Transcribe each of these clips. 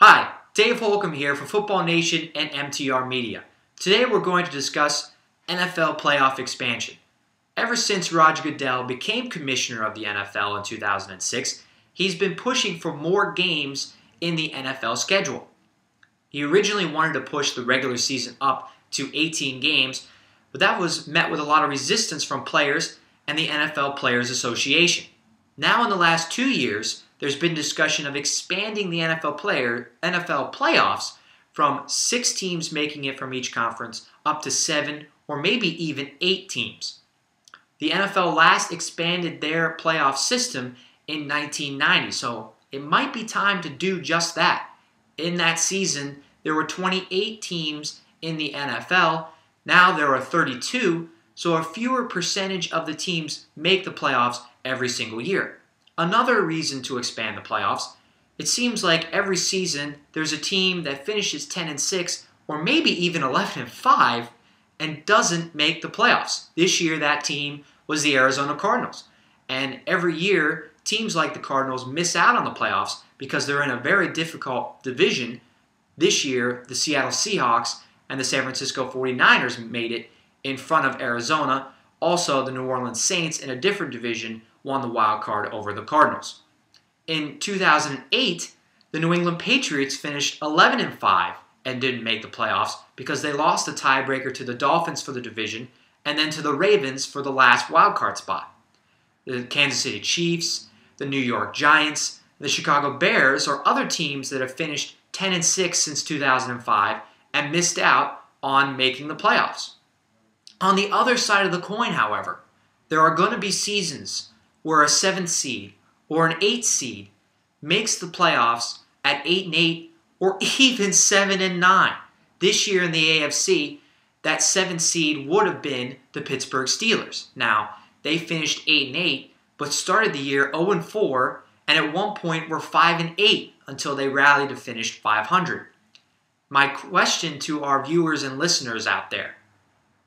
Hi, Dave Holcomb here for Football Nation and MTR Media. Today we're going to discuss NFL playoff expansion. Ever since Roger Goodell became commissioner of the NFL in 2006, he's been pushing for more games in the NFL schedule. He originally wanted to push the regular season up to 18 games, but that was met with a lot of resistance from players and the NFL Players Association. Now in the last 2 years, there's been discussion of expanding the NFL playoffs from 6 teams making it from each conference up to 7 or maybe even 8 teams. The NFL last expanded their playoff system in 1990, so it might be time to do just that. In that season, there were 28 teams in the NFL. Now there are 32, so a fewer percentage of the teams make the playoffs every single year. Another reason to expand the playoffs, it seems like every season there's a team that finishes 10-6 or maybe even 11-5 and doesn't make the playoffs. This year that team was the Arizona Cardinals. And every year teams like the Cardinals miss out on the playoffs because they're in a very difficult division. This year the Seattle Seahawks and the San Francisco 49ers made it in front of Arizona. Also the New Orleans Saints in a different division won the wild card over the Cardinals. In 2008, the New England Patriots finished 11-5 and didn't make the playoffs because they lost the tiebreaker to the Dolphins for the division and then to the Ravens for the last wild card spot. The Kansas City Chiefs, the New York Giants, the Chicago Bears are other teams that have finished 10-6 since 2005 and missed out on making the playoffs. On the other side of the coin, however, there are going to be seasons where a 7th seed or an 8th seed makes the playoffs at 8-8 or even 7-9. This year in the AFC, that 7th seed would have been the Pittsburgh Steelers. Now, they finished 8-8, but started the year 0-4, and at one point were 5-8 until they rallied to finish 500. My question to our viewers and listeners out there,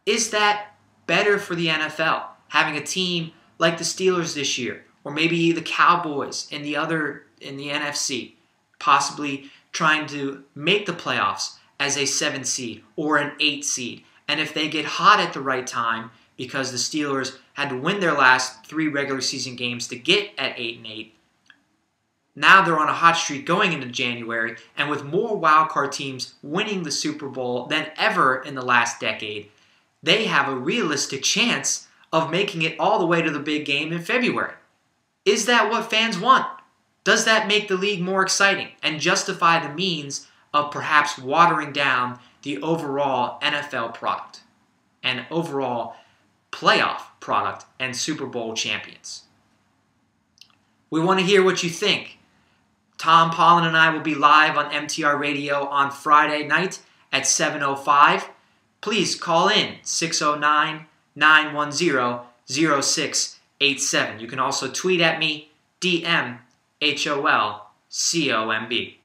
is that better for the NFL, having a team like the Steelers this year, or maybe the Cowboys in the NFC, possibly trying to make the playoffs as a 7th seed or an 8th seed? And if they get hot at the right time, because the Steelers had to win their last 3 regular season games to get at 8-8, now they're on a hot streak going into January, and with more wildcard teams winning the Super Bowl than ever in the last decade, they have a realistic chance of making it all the way to the big game in February. Is that what fans want? Does that make the league more exciting and justify the means of perhaps watering down the overall NFL product and overall playoff product and Super Bowl champions? We want to hear what you think. Tom Pollen and I will be live on MTR Radio on Friday night at 7:05. Please call in 609-910-0687. You can also tweet at me, DM HOLCOMB.